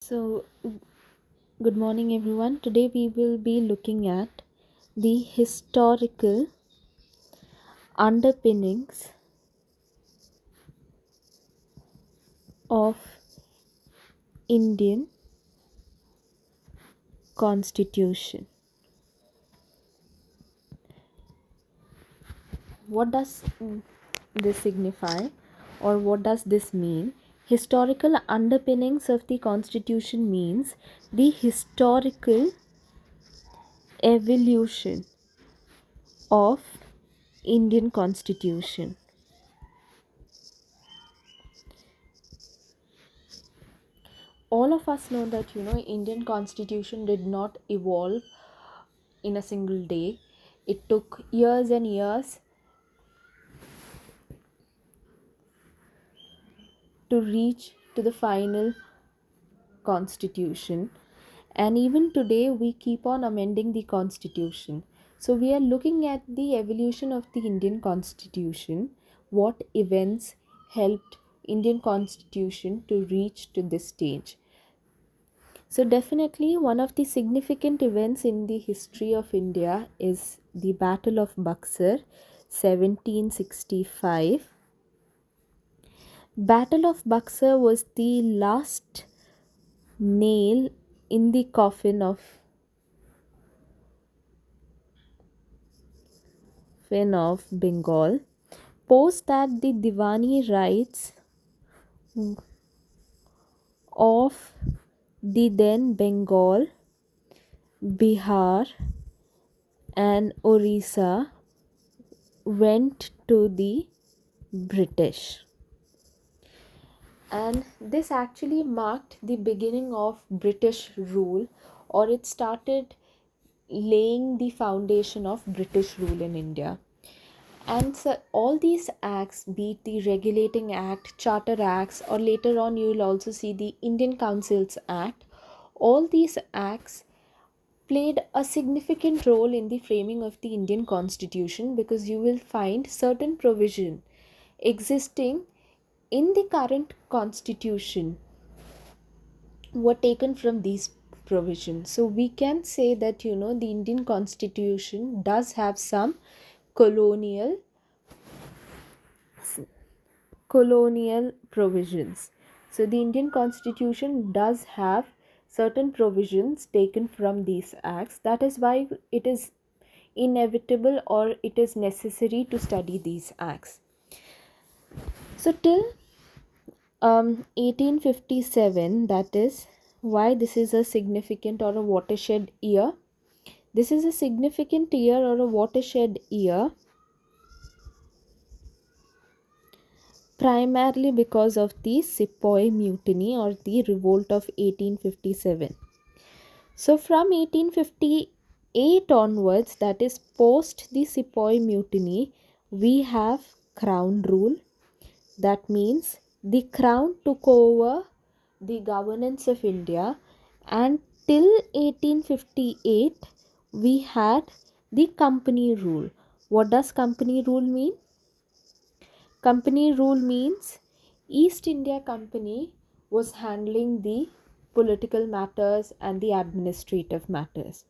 So, good morning, everyone. Today we will be looking at the historical underpinnings of Indian Constitution. What does this signify, or what does this mean? Historical underpinnings of the Constitution means the historical evolution of Indian Constitution. All of us know that Indian Constitution did not evolve in a single day. It took years and years to reach to the final constitution, and even today we keep on amending the constitution. So we are looking at the evolution of the Indian Constitution, what events helped Indian Constitution to reach to this stage. So, definitely, one of the significant events in the history of India is the Battle of Buxar, 1765. Battle of Buxar was the last nail in the coffin of Bengal. Post that, the Diwani rights of the then Bengal, Bihar, and Orissa went to the British. And this actually marked the beginning of British rule, or it started laying the foundation of British rule in India. And so all these acts, be it the Regulating Act, Charter Acts, or later on you will also see the Indian Councils Act, all these acts played a significant role in the framing of the Indian Constitution, because you will find certain provision existing in the current constitution were taken from these provisions. So we can say that the Indian Constitution does have some colonial provisions. So the Indian Constitution does have certain provisions taken from these acts. That is why it is inevitable, or it is necessary to study these acts. So till 1857, that is why this is a significant or a watershed year. This is a significant year or a watershed year primarily because of the Sepoy Mutiny, or the revolt of 1857. So from 1858 onwards, that is post the Sepoy Mutiny, we have crown rule. That means the crown took over the governance of India, and till 1858 we had the company rule. What does company rule mean? Company rule means East India Company was handling the political matters and the administrative matters.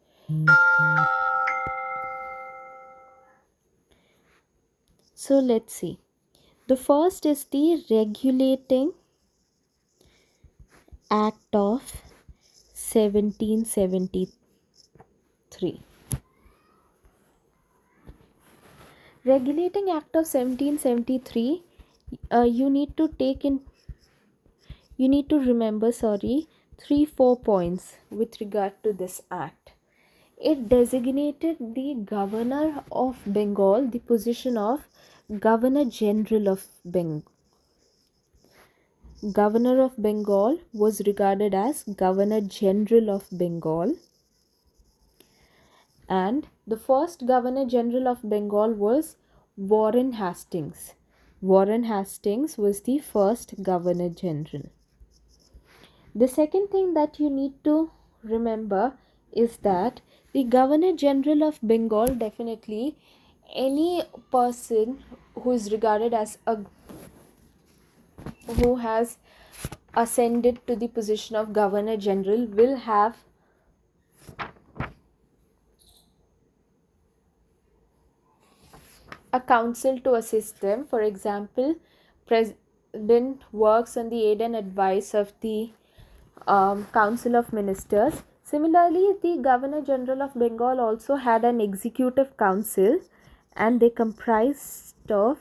So let's see. The first is the Regulating Act of 1773. Regulating Act of 1773, you need to remember 3-4 points with regard to this act. It designated the governor of Bengal the position of Governor General of Bengal. Governor of Bengal was regarded as Governor General of Bengal, and the first Governor General of Bengal was Warren Hastings. Warren Hastings was the first Governor General. The second thing that you need to remember is that the Governor General of Bengal, definitely any person who is regarded as who has ascended to the position of Governor General will have a council to assist them. For example, President works on the aid and advice of the Council of Ministers. Similarly, the Governor General of Bengal also had an executive council, and they comprised of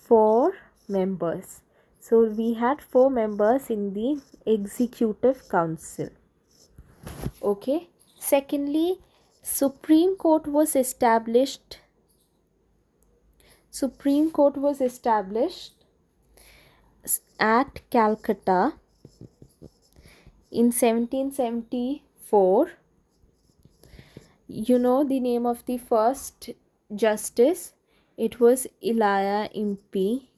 4 members. So we had 4 members in the executive council. Okay. Secondly, Supreme Court was established. Supreme Court was established at Calcutta in 1774. You know the name of the first justice? It was Elijah Impey.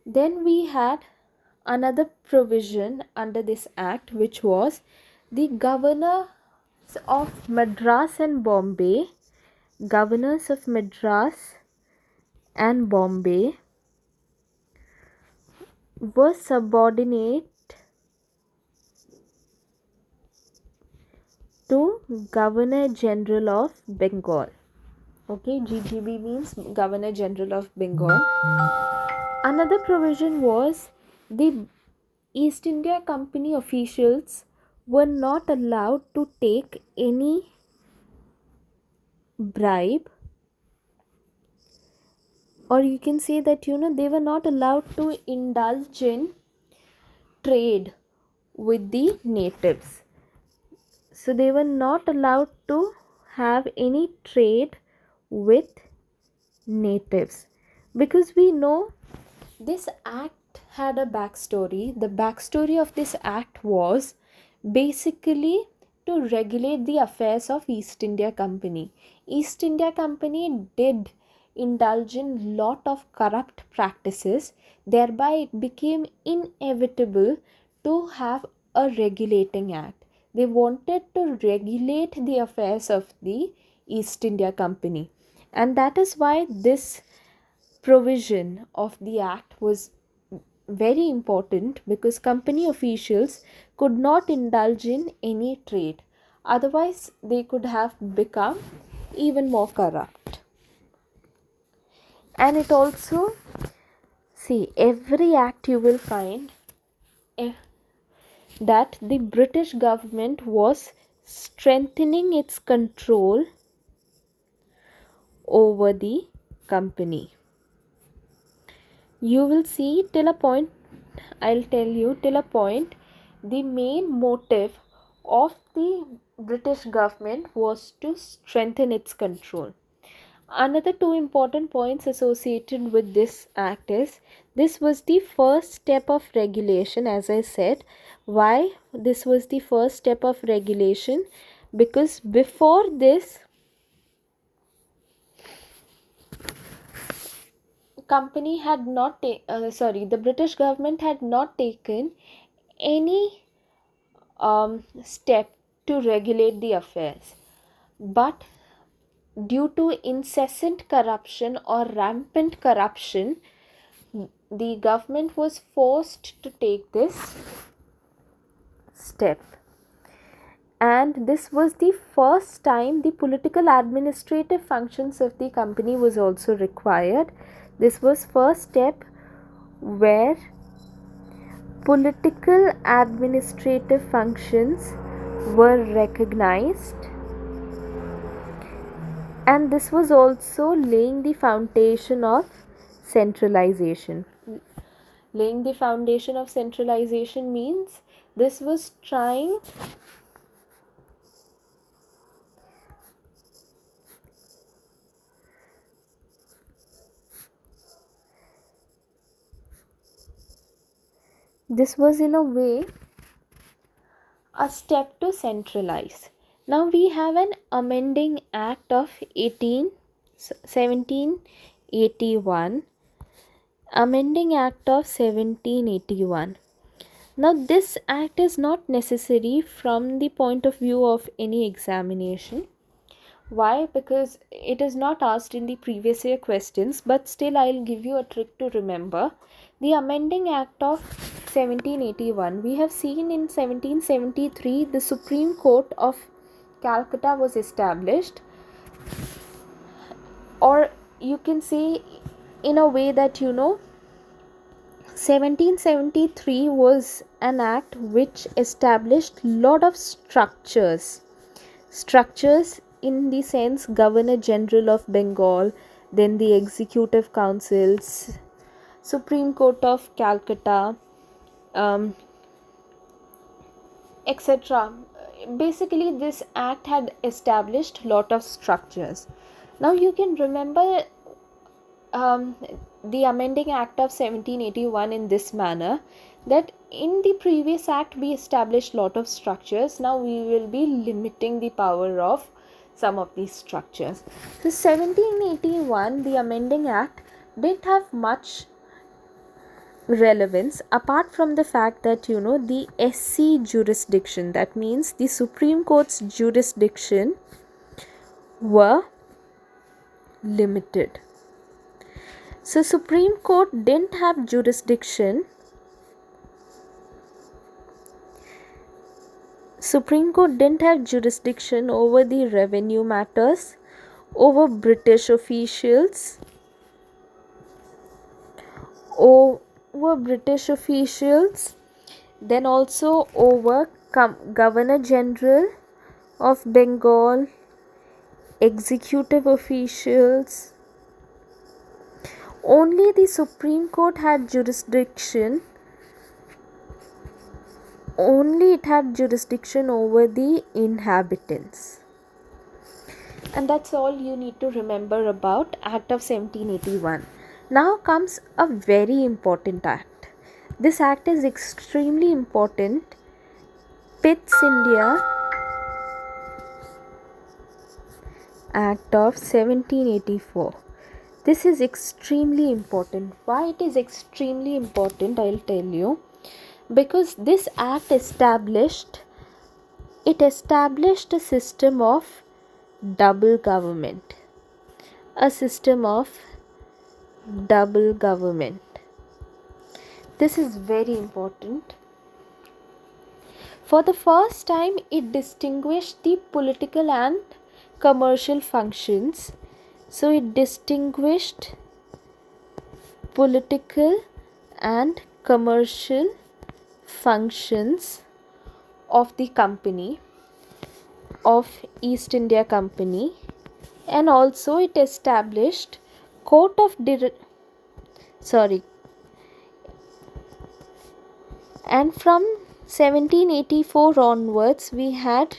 Then we had another provision under this act, which was the governors of Madras and Bombay. Governors of Madras and Bombay were subordinate to Governor General of Bengal. Okay, GGB means Governor General of Bengal. Another provision was the East India Company officials were not allowed to take any bribe, or you can say that they were not allowed to indulge in trade with the natives. So they were not allowed to have any trade with natives, because we know this act had a backstory. The backstory of this act was basically to regulate the affairs of East India Company. East India Company did indulge in lot of corrupt practices, thereby it became inevitable to have a regulating act. They wanted to regulate the affairs of the East India Company, and that is why this provision of the act was very important, because company officials could not indulge in any trade, otherwise they could have become even more corrupt. And it also, see, every act you will find that the British government was strengthening its control over the company. You will see till a point, I'll tell you till a point, the main motive of the British government was to strengthen its control. Another 2 important points associated with this act is, this was the first step of regulation, as I said. Why this was the first step of regulation? Because before this, the British government had not taken any step to regulate the affairs, but due to incessant corruption or rampant corruption, the government was forced to take this step. And this was the first time the political administrative functions of the company was also required. This was first step where political administrative functions were recognized, and this was also laying the foundation of centralization. Laying the foundation of centralization means this was trying this was in a way a step to centralize. Now we have an amending act of 1781. Amending Act of 1781. Now this act is not necessary from the point of view of any examination. Why? Because it is not asked in the previous year questions, but still I'll give you a trick to remember. The Amending Act of 1781, we have seen in 1773 the Supreme Court of Calcutta was established, or you can say in a way that 1773 was an act which established lot of structures in the sense Governor General of Bengal, then the Executive Councils, Supreme Court of Calcutta, um, etc. Basically, this act had established lot of structures. Now you can remember um, the Amending Act of 1781 in this manner, that in the previous act we established lot of structures. Now we will be limiting the power of some of these structures. So 1781, the Amending Act didn't have much relevance apart from the fact that the SC jurisdiction, that means the Supreme Court's jurisdiction, were limited. So Supreme Court didn't have jurisdiction. Supreme Court didn't have jurisdiction over the revenue matters, over British officials, then also over Governor General of Bengal, executive officials. Only the Supreme Court had jurisdiction. Only it had jurisdiction over the inhabitants. And that's all you need to remember about Act of 1781. Now comes a very important act. This act is extremely important. Pitt's India Act of 1784. This is extremely important. Why it is extremely important, I'll tell you. Because this act established a system of double government. This is very important. For the first time, it distinguished the political and commercial functions. So it distinguished political and commercial functions of the company, of East India Company, and also it established and from 1784 onwards we had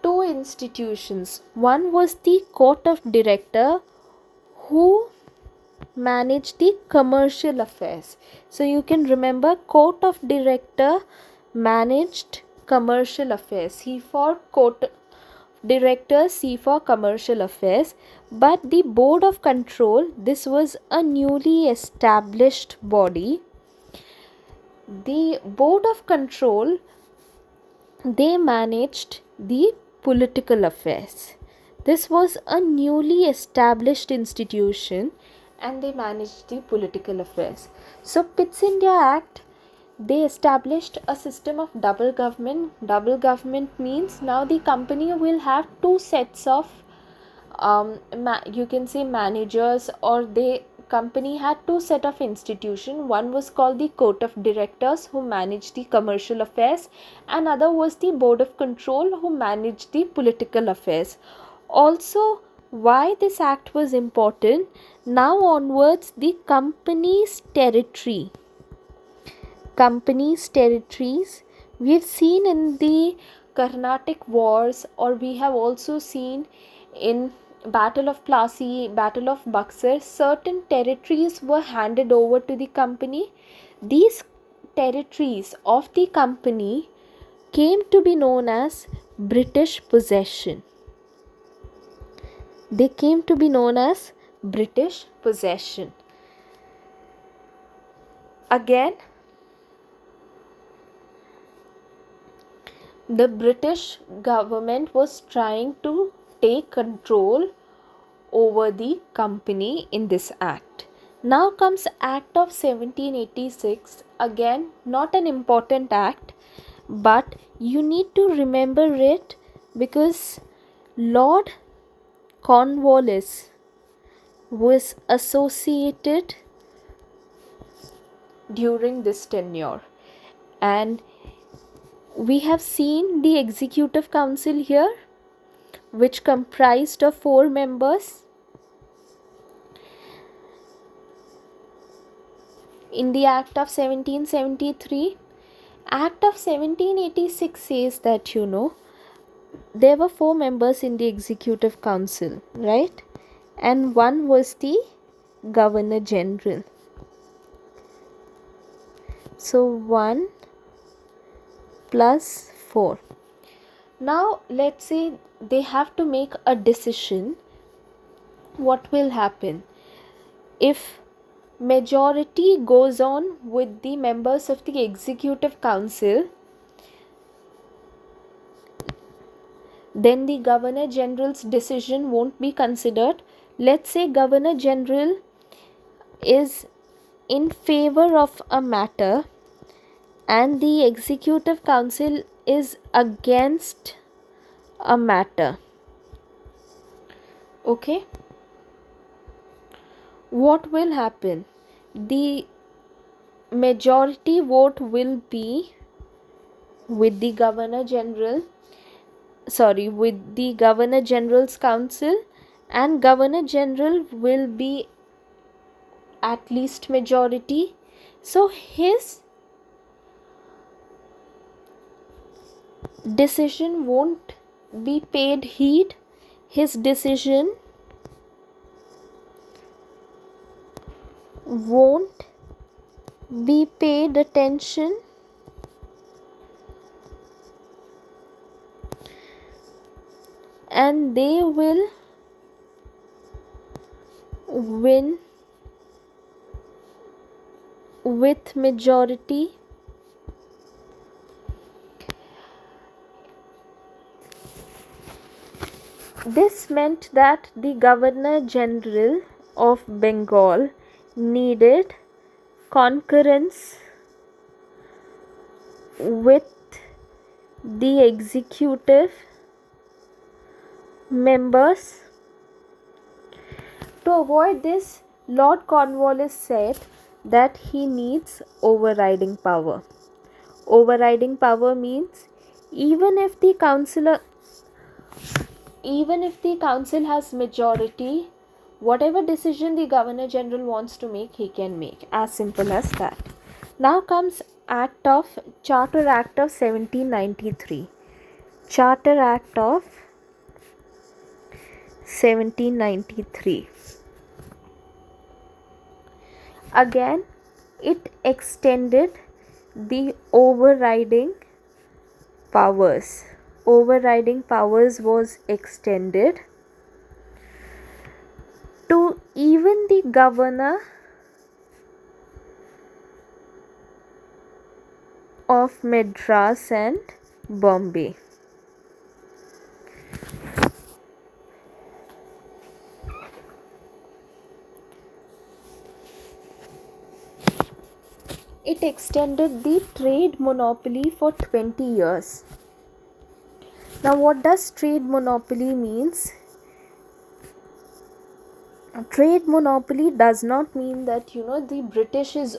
two institutions. One was the Court of Director, who managed the commercial affairs. So you can remember, Court of Director managed commercial affairs. C for Court Director, C for commercial affairs. But the Board of Control, this was a newly established body. The Board of Control, they managed the political affairs. This was a newly established institution and they managed the political affairs. So Pitt's India Act, they established a system of double government. Double government means now the company will have two sets of you can say managers, or the company had two set of institution. One was called the Court of Directors, who managed the commercial affairs, and other was the Board of Control, who managed the political affairs. Also, why this act was important, now onwards the company's territories, we've seen in the Carnatic wars, or we have also seen in Battle of Plassey, Battle of Buxar, certain territories were handed over to the company. These territories of the company came to be known as British possession. They came to be known as British possession. Again, the British government was trying to take control over the company in this act. Now comes Act of 1786, again not an important act, but you need to remember it because Lord Cornwallis was associated during this tenure, and we have seen the Executive Council here, which comprised of 4 members. In the Act of 1773, Act of 1786 says that there were 4 members in the Executive Council, right? And one was the Governor General. So 1 plus 4. Now let's say they have to make a decision. What will happen if majority goes on with the members of the Executive Council? Then the Governor General's decision won't be considered. Let's say Governor General is in favor of a matter and the Executive Council is against a matter. Okay? What will happen? The majority vote will be with the Governor General's Council, and Governor General will be at least majority. So his decision won't be paid heed. His decision won't be paid attention, and they will win with majority. This meant that the Governor General of Bengal needed concurrence with the executive members. To avoid this, Lord Cornwallis said that he needs overriding power. Overriding power means even if the council has majority, whatever decision the Governor General wants to make, he can make. As simple as that. Now comes Charter Act of 1793. Charter Act of 1793. Again, it extended the overriding powers. Overriding powers was extended to even the governor of Madras and Bombay. It extended the trade monopoly for 20 years. Now, what does trade monopoly means? Trade monopoly does not mean that the British is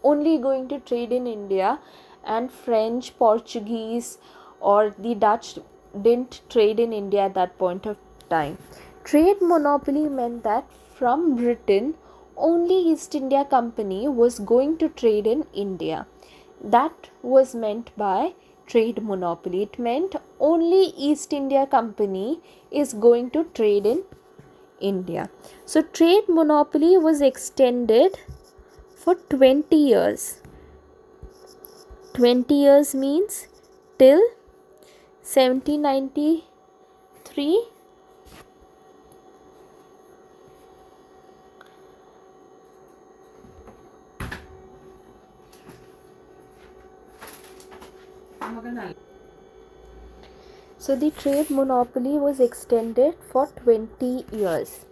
only going to trade in India and French, Portuguese or the Dutch didn't trade in India at that point of time. Trade monopoly meant that from Britain only East India Company was going to trade in India. That was meant by trade monopoly. It meant only East India Company is going to trade in India. So trade monopoly was extended for 20 years. 20 years means till 1793. So the trade monopoly was extended for 20 years.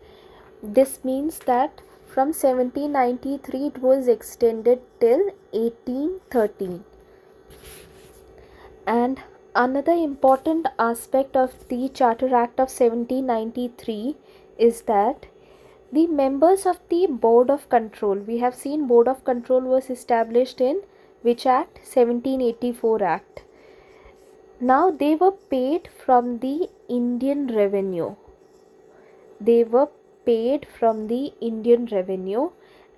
This means that from 1793 it was extended till 1813. And another important aspect of the Charter Act of 1793 is that the members of the Board of Control, we have seen Board of Control was established in which Act? 1784 Act. Now they were paid from the Indian revenue. They were paid from the Indian revenue,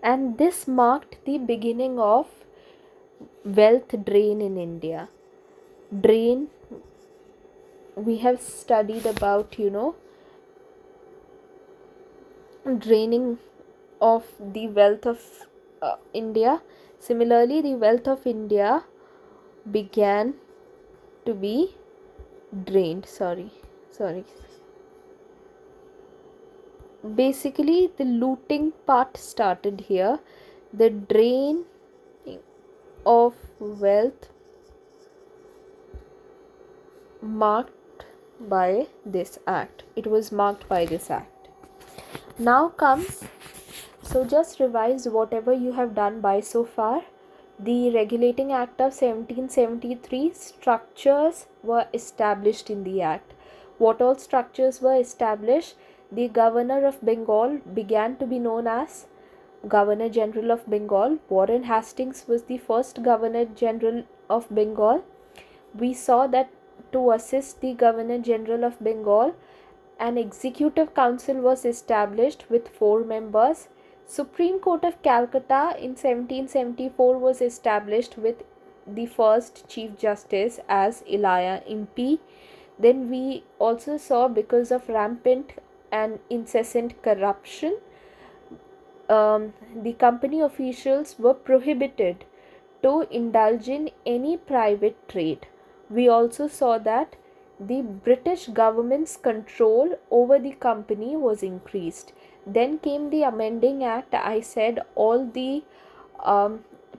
and this marked the beginning of wealth drain in India. Drain, we have studied about, draining of the wealth of India. Similarly, the wealth of India began to be drained. Sorry. Basically, the looting part started here. The drain of wealth marked by this act. It was marked by this act. Now comes, so just revise whatever you have done by so far. The Regulating Act of 1773 structures were established in the act. What all structures were established? The Governor of Bengal began to be known as Governor General of Bengal. Warren Hastings was the first Governor General of Bengal. We saw that to assist the Governor General of Bengal, an executive council was established with 4 members. Supreme Court of Calcutta in 1774 was established with the first Chief Justice as Elijah Impey. Then we also saw, because of rampant and incessant corruption, the company officials were prohibited to indulge in any private trade. We also saw that the British government's control over the company was increased. Then came the Amending Act. I said all the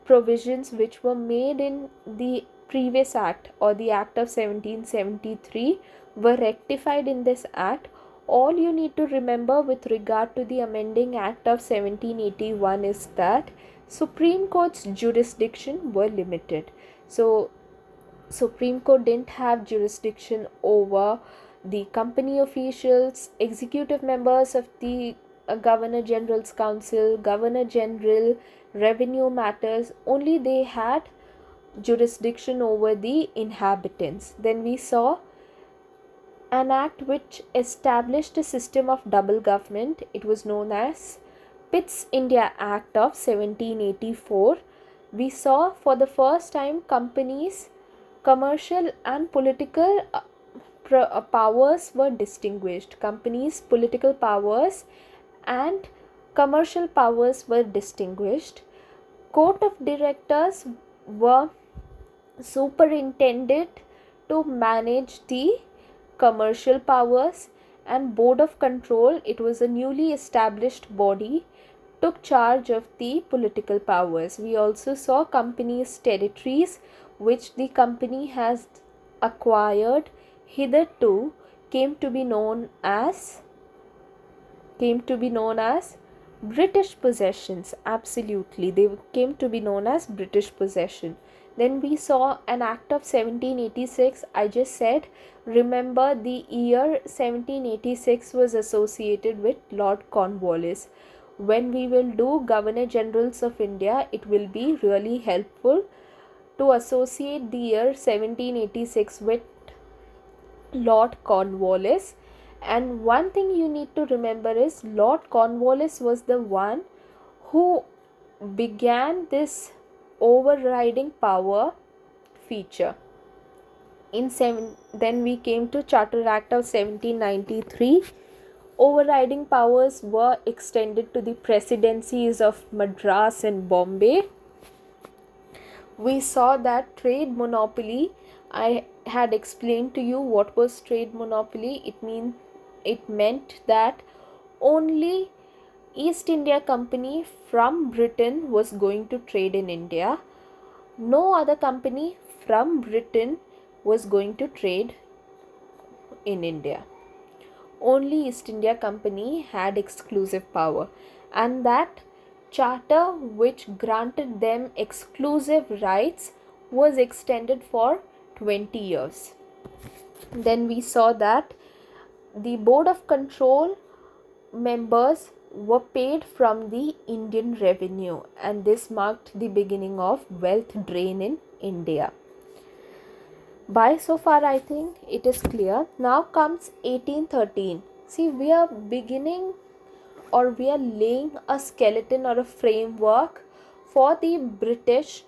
provisions which were made in the previous act, or the Act of 1773, were rectified in this act. All you need to remember with regard to the Amending Act of 1781 is that Supreme Court's jurisdiction were limited. So Supreme Court didn't have jurisdiction over the company officials, executive members of the Governor General's Council, Governor General, revenue matters. Only they had jurisdiction over the inhabitants. Then we saw an act which established a system of double government. It was known as Pitt's India Act of 1784. We saw for the first time companies, commercial and political powers were distinguished. Companies, political powers and commercial powers were distinguished. Court of directors were superintended to manage the commercial powers, and Board of Control, it was a newly established body, took charge of the political powers. We also saw companies' territories which the company has acquired hitherto came to be known as British possessions. Absolutely, they came to be known as British possession. Then we saw an act of 1786. I just said, remember the year 1786 was associated with Lord Cornwallis. When we will do Governor Generals of India, it will be really helpful to associate the year 1786 with Lord Cornwallis. And one thing you need to remember is Lord Cornwallis was the one who began this overriding power feature. Then we came to Charter Act of 1793. Overriding powers were extended to the presidencies of Madras and Bombay. We saw that trade monopoly. I had explained to you what was trade monopoly. It meant that only East India Company from Britain was going to trade in India. No other company from Britain was going to trade in India. Only East India Company had exclusive power, and that charter which granted them exclusive rights was extended for 20 years. Then we saw that the board of control members were paid from the Indian revenue, and this marked the beginning of wealth drain in India. By so far, I think it is clear. Now comes 1813. See, we are beginning, or we are laying a skeleton or a framework for the British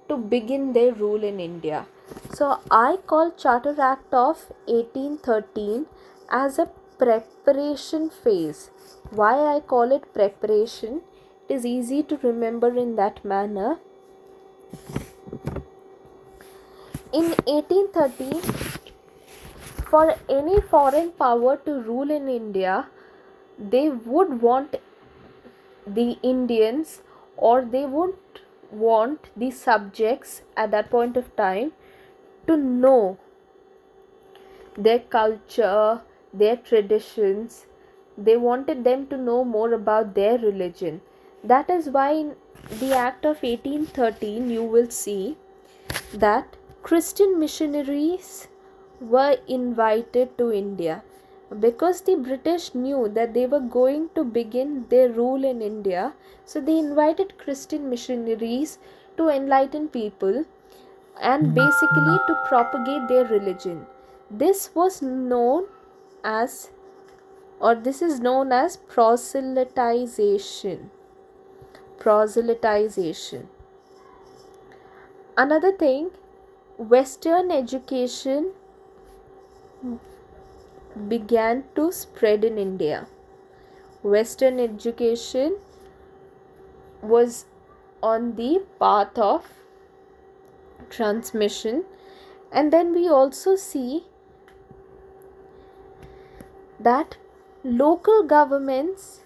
to begin their rule in India. So I call Charter Act of 1813 as a preparation phase. Why I call it preparation? It is easy to remember in that manner. In 1813, for any foreign power to rule in India, they would want the Indians, or they would want the subjects at that point of time to know their culture, their traditions. They wanted them to know more about their religion. That is why in the Act of 1813 you will see that Christian missionaries were invited to India, because the British knew that they were going to begin their rule in India. So they invited Christian missionaries to enlighten people and basically to propagate their religion. This was known as, or this is known as proselytization. Proselytization. Another thing, Western education began to spread in India. Western education was on the path of transmission. And then we also see that local governments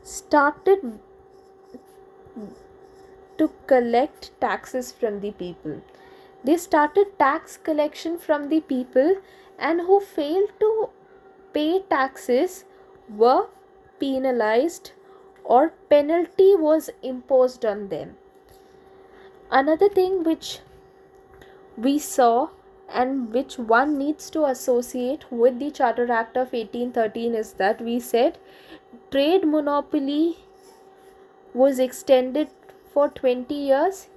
started to collect taxes from the people. They started tax collection from the people, and who failed to pay taxes were penalized, or penalty was imposed on them. Another thing which we saw, and which one needs to associate with the Charter Act of 1813, is that we said trade monopoly was extended for 20 years.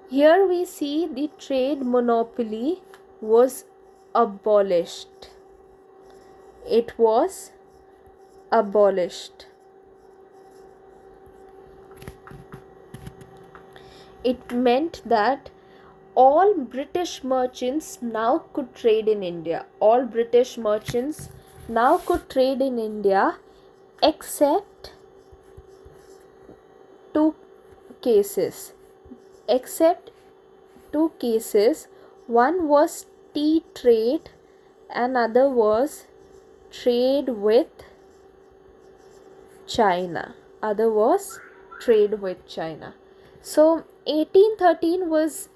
Here we see the trade monopoly was abolished. It was abolished. It meant that all British merchants now could trade in India. All British merchants now could trade in India, except two cases. One was tea trade, and other was trade with China. So 1813 was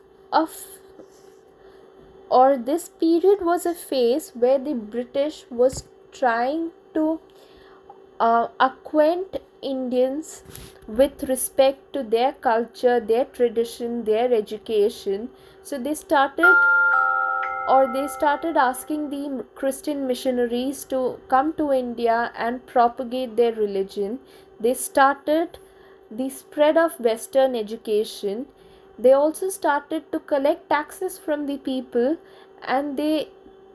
this period was a phase where the British was trying to acquaint Indians with respect to their culture, their tradition, their education. So they started asking the Christian missionaries to come to India and propagate their religion. They started the spread of Western education. They also started to collect taxes from the people, and they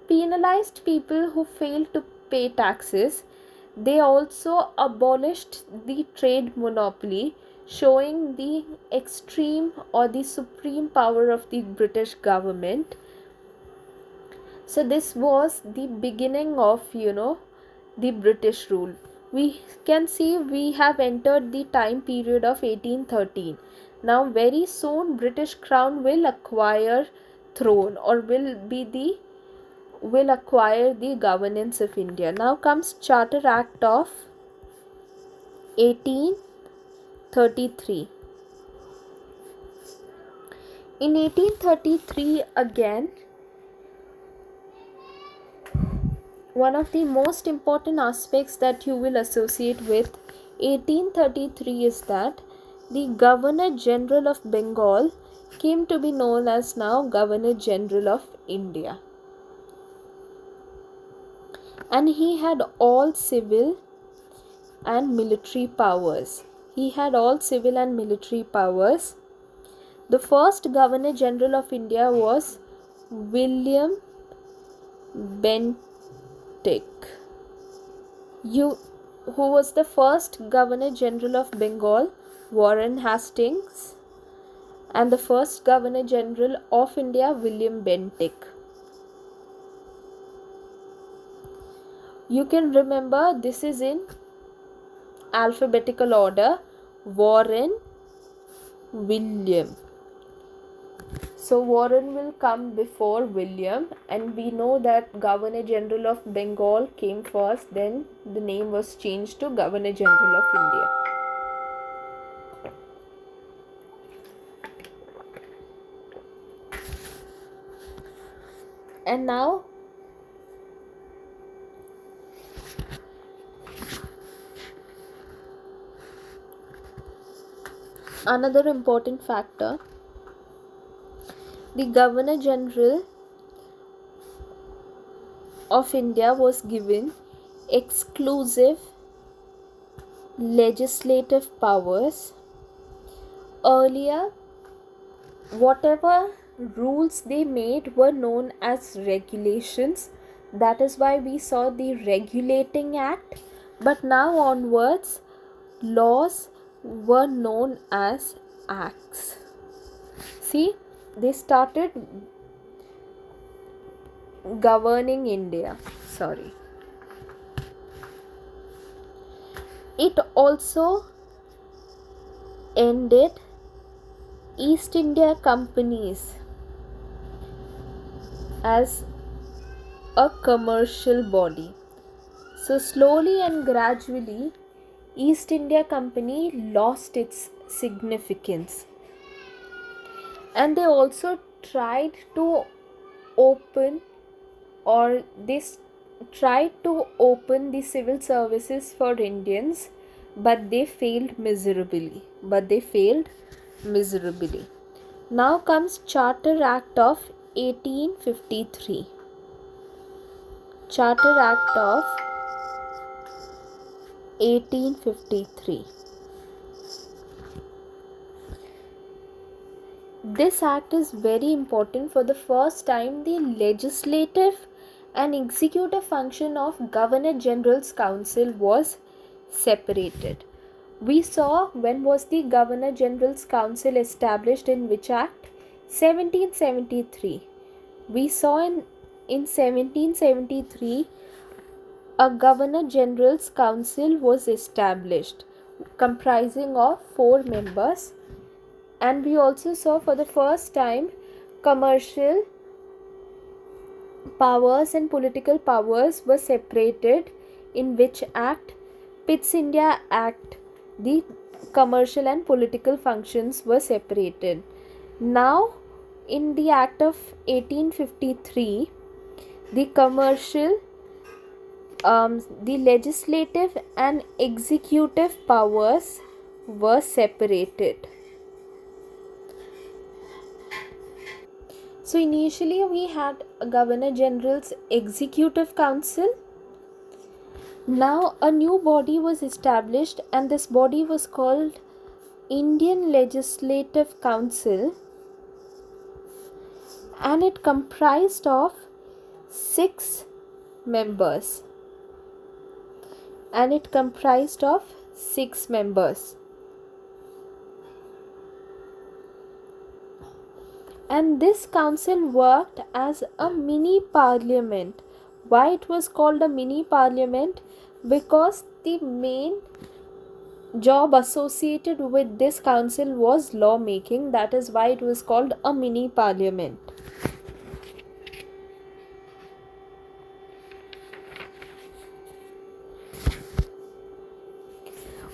penalized people who failed to pay taxes. They also abolished the trade monopoly, showing the extreme or the supreme power of the British government. So this was the beginning of, the British rule. We can see we have entered the time period of 1813. Now very soon British crown will acquire throne, or will acquire the governance of India. Now comes Charter Act of 1833. In 1833 again, one of the most important aspects that you will associate with 1833 is that the Governor General of Bengal came to be known as now Governor General of India. And he had all civil and military powers. He had all civil and military powers. The first Governor General of India was William Bentinck, who was the first Governor General of Bengal, Warren Hastings, and the first Governor General of India, William Bentinck. You can remember this is in alphabetical order: Warren, William. So Warren will come before William, and we know that Governor General of Bengal came first, then the name was changed to Governor General of India. And now another important factor: the Governor General of India was given exclusive legislative powers. Earlier, whatever rules they made were known as regulations. That is why we saw the Regulating Act. But now onwards, laws were known as acts. See, they started governing India. It also ended East India companies as a commercial body. So slowly and gradually, East India Company lost its significance. And they also tried to open the civil services for Indians, but they failed miserably. Now comes Charter Act of 1853. Charter Act of 1853. This act is very important. For the first time, the legislative and executive function of Governor General's Council was separated. We saw when was the Governor General's Council established, in which act? 1773. We saw in 1773 a Governor General's Council was established comprising of 4 members. And we also saw for the first time commercial powers and political powers were separated, in which act? Pitt's India Act. The commercial and political functions were separated. Now in the Act of 1853, the legislative and executive powers were separated. So initially we had a Governor General's Executive Council. Now a new body was established, and this body was called Indian Legislative Council, and it comprised of 6 members. And this council worked as a mini parliament. Why it was called a mini parliament? Because the main job associated with this council was law making. That is why it was called a mini parliament.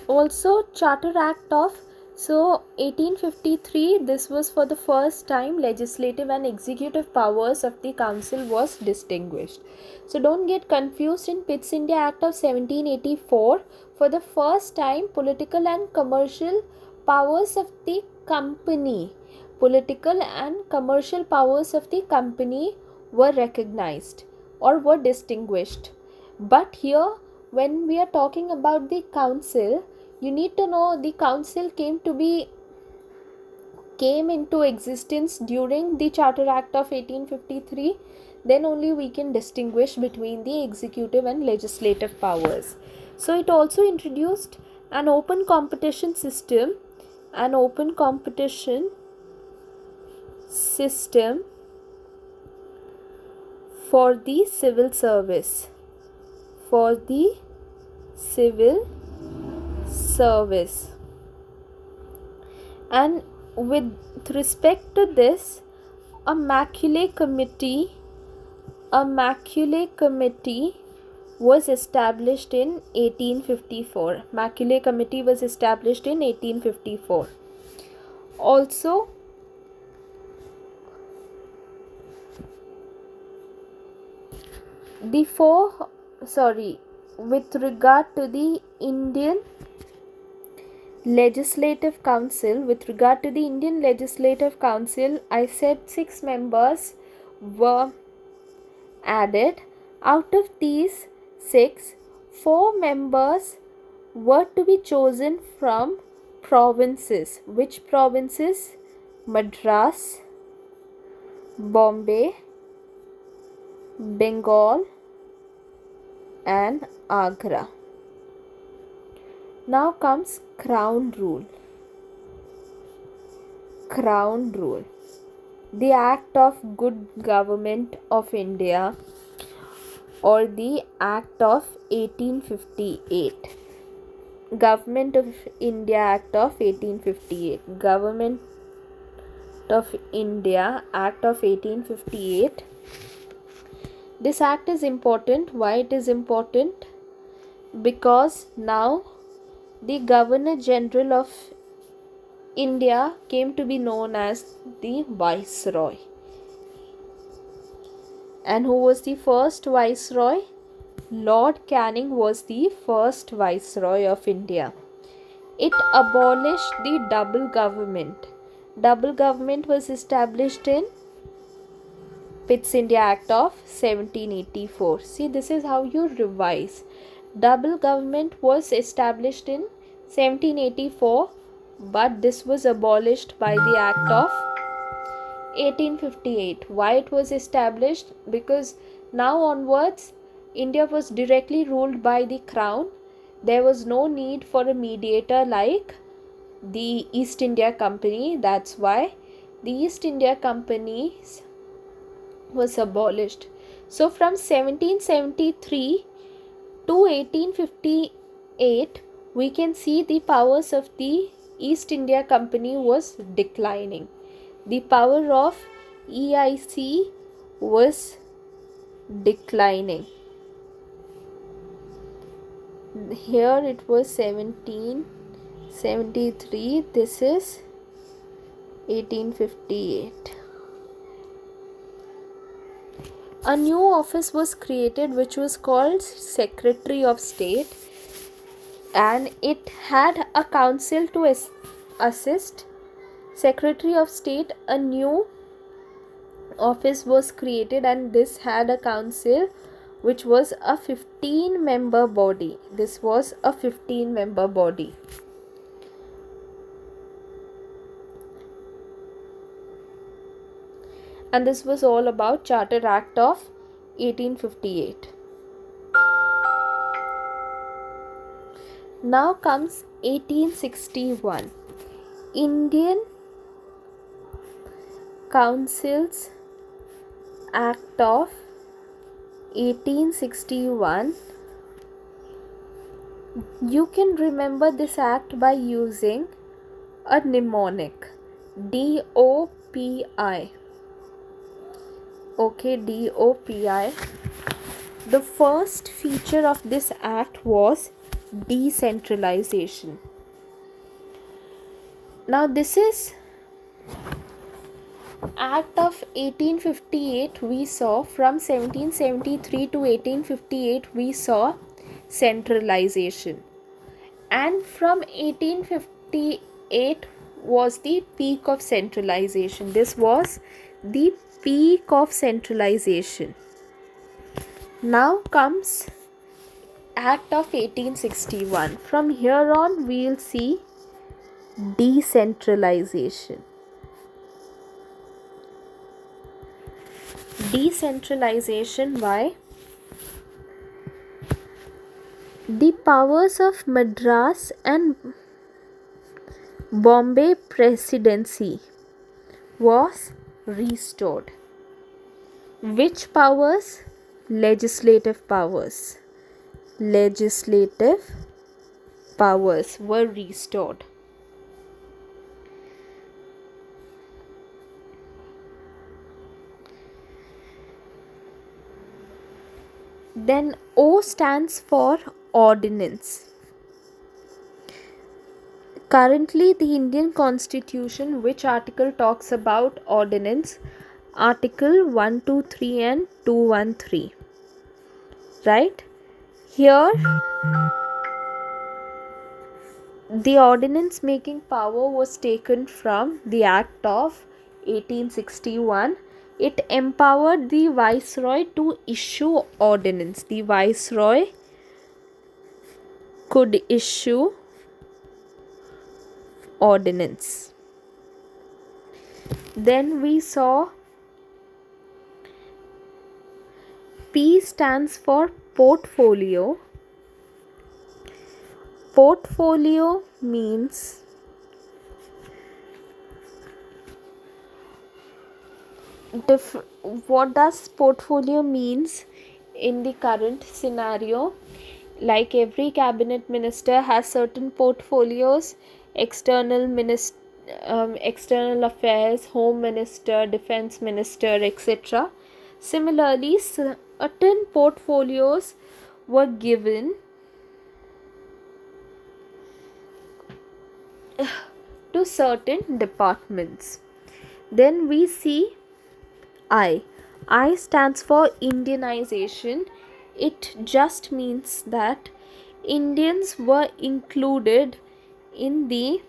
Also, Charter Act of So 1853, this was for the first time legislative and executive powers of the council was distinguished. So don't get confused. In Pitt's India Act of 1784, for the first time political and commercial powers of the company, were recognized or were distinguished. But here, when we are talking about the council, you need to know the council came into existence during the Charter Act of 1853. Then only we can distinguish between the executive and legislative powers. So it also introduced an open competition system for the civil service. And with respect to this, a Macaulay committee was established in 1854. Macaulay committee was established in 1854. Also, with regard to the Indian Legislative Council, I said 6 members were added. Out of these 6, 4 members were to be chosen from provinces. Which provinces? Madras, Bombay, Bengal, and Agra. Now comes Crown Rule. The Act of Good Government of India, or the Act of 1858. Government of India Act of 1858. Government of India Act of 1858. This act is important. Why it is important? Because now the Governor General of India came to be known as the Viceroy. And who was the first Viceroy? Lord Canning was the first Viceroy of India. It abolished the double government. Double government was established in Pitt's India Act of 1784. See, this is how you revise. Double government was established in 1784, but this was abolished by the Act of 1858. Why it was established? Because now onwards, India was directly ruled by the crown. There was no need for a mediator like the East India Company. That's why the East India Company was abolished. So from 1773 to 1858, we can see the powers of the East India Company was declining. The power of EIC was declining. Here it was 1773. This is 1858. A new office was created which was called Secretary of State, and it had a council to assist. Secretary of State, a new office was created, and this had a council which was a 15-member body. This was a 15-member body. And this was all about Charter Act of 1858. Now comes 1861. Indian Councils Act of 1861. You can remember this act by using a mnemonic, DOPI. Okay, DOPI. The first feature of this act was decentralization. Now this is Act of 1858. We saw from 1773 to 1858 we saw centralization, and from 1858 was the peak of centralization. This was the peak of centralization. Now comes Act of 1861. From here on we'll see decentralization. Decentralization. Why? The powers of Madras and Bombay Presidency was restored. Which powers? Legislative powers. Legislative powers were restored. Then O stands for ordinance. Currently, the Indian Constitution, which article talks about ordinance? Article 123 and 213. Right? Here, the ordinance making power was taken from the Act of 1861. It empowered the Viceroy to issue ordinance. The Viceroy could issue ordinance. Then we saw P stands for portfolio. Portfolio means what does portfolio means in the current scenario? Like every cabinet minister has certain portfolios: external affairs, home minister, defense minister, etc. Similarly, certain portfolios were given to certain departments. Then we see I. I stands for Indianization. It just means that Indians were included in the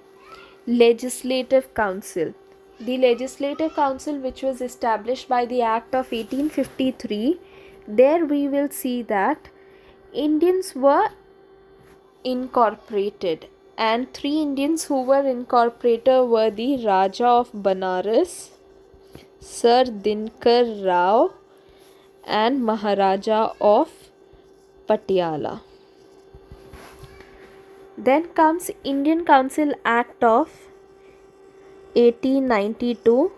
Legislative Council. The Legislative Council, which was established by the Act of 1853, there we will see that Indians were incorporated, and 3 Indians who were incorporated were the Raja of Banaras, Sir Dinkar Rao, and Maharaja of Patiala. Then comes Indian Council Act of 1892.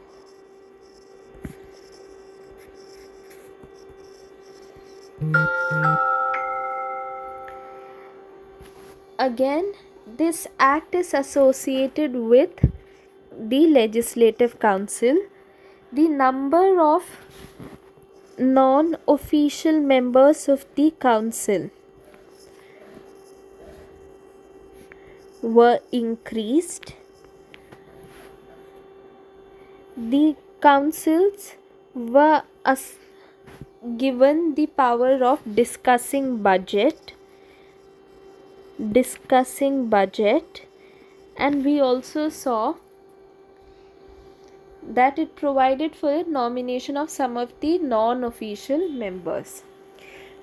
Again, this act is associated with the Legislative Council. The number of non-official members of the council were increased. The councils were given the power of discussing budget, and we also saw that it provided for nomination of some of the non-official members.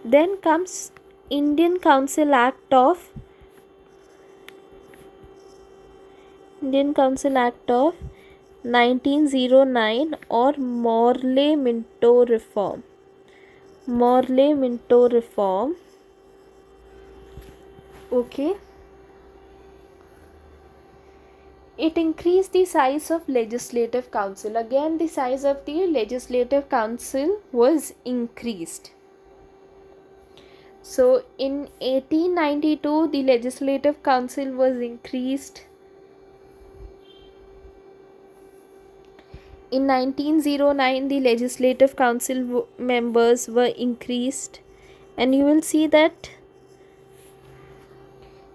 Then comes Indian Council Act of 1909, or Morley-Minto Reform. Morley-Minto Reform. Okay. It increased the size of Legislative Council. Again, the size of the Legislative Council was increased. So in 1892, the Legislative Council was increased. In 1909, the Legislative Council members were increased, and you will see that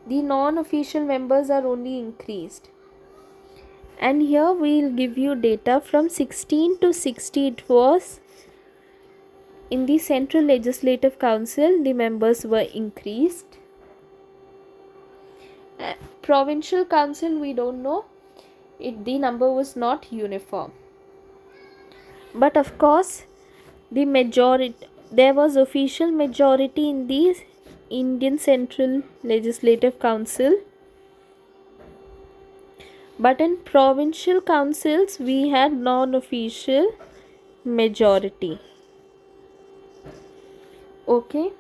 the non-official members are only increased. And here we'll give you data from 16 to 60. It was in the Central Legislative Council, the members were increased. Provincial Council, we don't know. The number was not uniform. But of course, there was official majority in the Indian Central Legislative Council. But in provincial councils, we had non-official majority. Okay.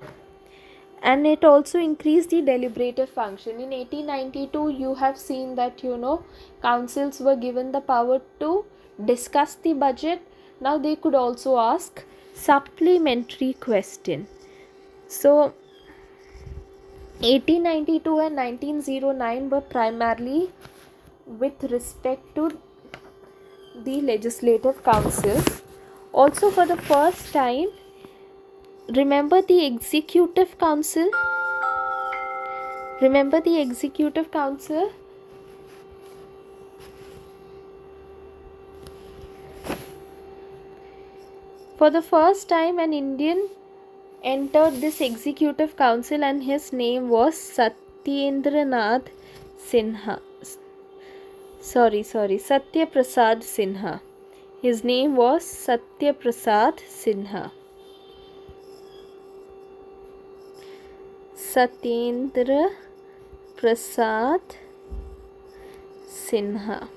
And it also increased the deliberative function. In 1892, you have seen that, councils were given the power to discuss the budget. Now they could also ask supplementary question. So 1892 and 1909 were primarily with respect to the legislative councils. Also, for the first time, remember the executive council? For the first time, an Indian entered this executive council, and his name was Satyendranath Sinha. Satyaprasad Sinha. His name was Satyaprasad Sinha. Satyendra Prasad Sinha.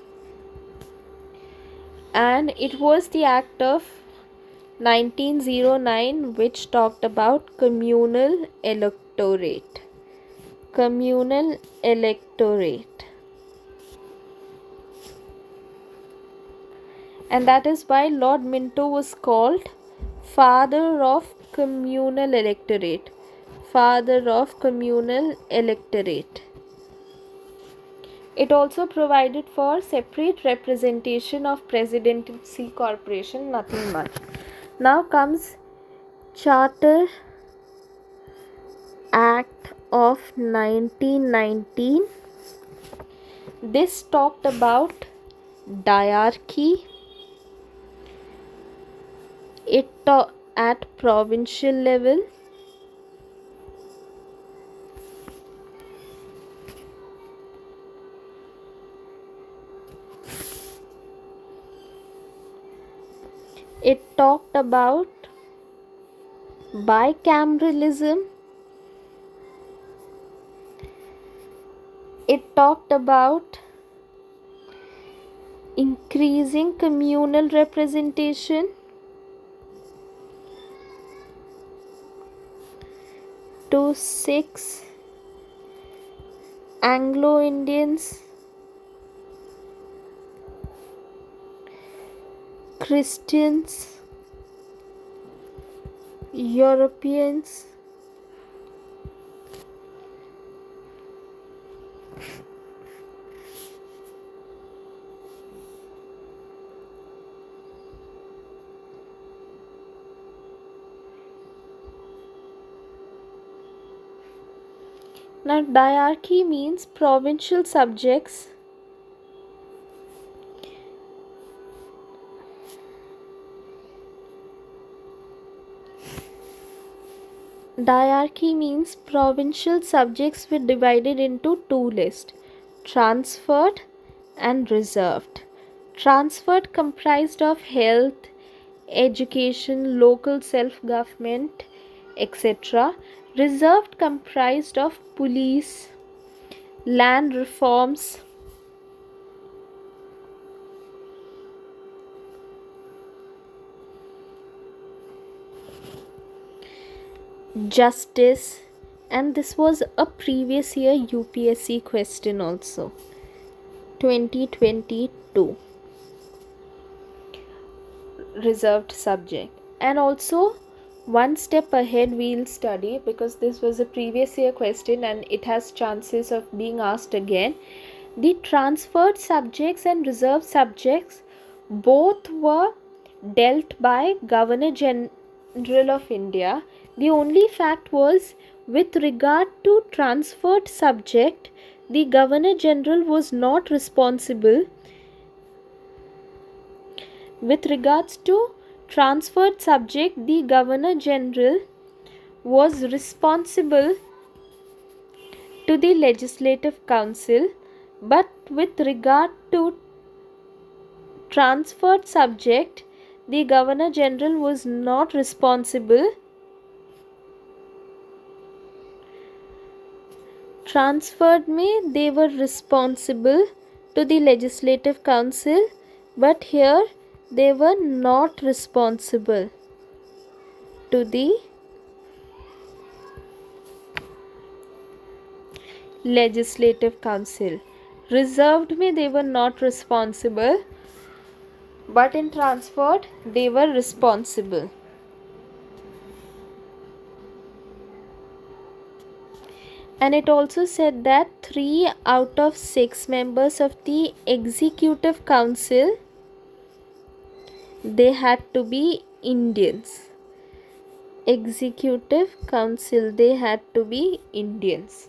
And it was the Act of 1909 which talked about communal electorate. And that is why Lord Minto was called father of communal electorate. It also provided for separate representation of presidency corporation, nothing much. Now comes Charter Act of 1919. This talked about diarchy. It at provincial level. It talked about bicameralism. It talked about increasing communal representation to 6 Anglo-Indians, Christians, Europeans, Now, diarchy means provincial subjects were divided into two lists: transferred and reserved. Transferred comprised of health, education, local self-government, etc. Reserved comprised of police, land reforms, justice, and this was a previous year UPSC question also, 2022, reserved subject. And also one step ahead we'll study, because this was a previous year question and it has chances of being asked again. The transferred subjects and reserved subjects both were dealt by Governor General of India. The only fact was, with regard to transferred subject, the Governor General was not responsible With regards to transferred subject, the Governor General was responsible to the Legislative Council, but with regard to transferred subject, the Governor General was not responsible. Transferred में they were responsible to the Legislative Council, but here they were not responsible to the Legislative Council. Reserved में they were not responsible, but in transferred they were responsible. And it also said that 3 out of 6 members of the Executive Council, they had to be Indians. Executive Council, they had to be Indians.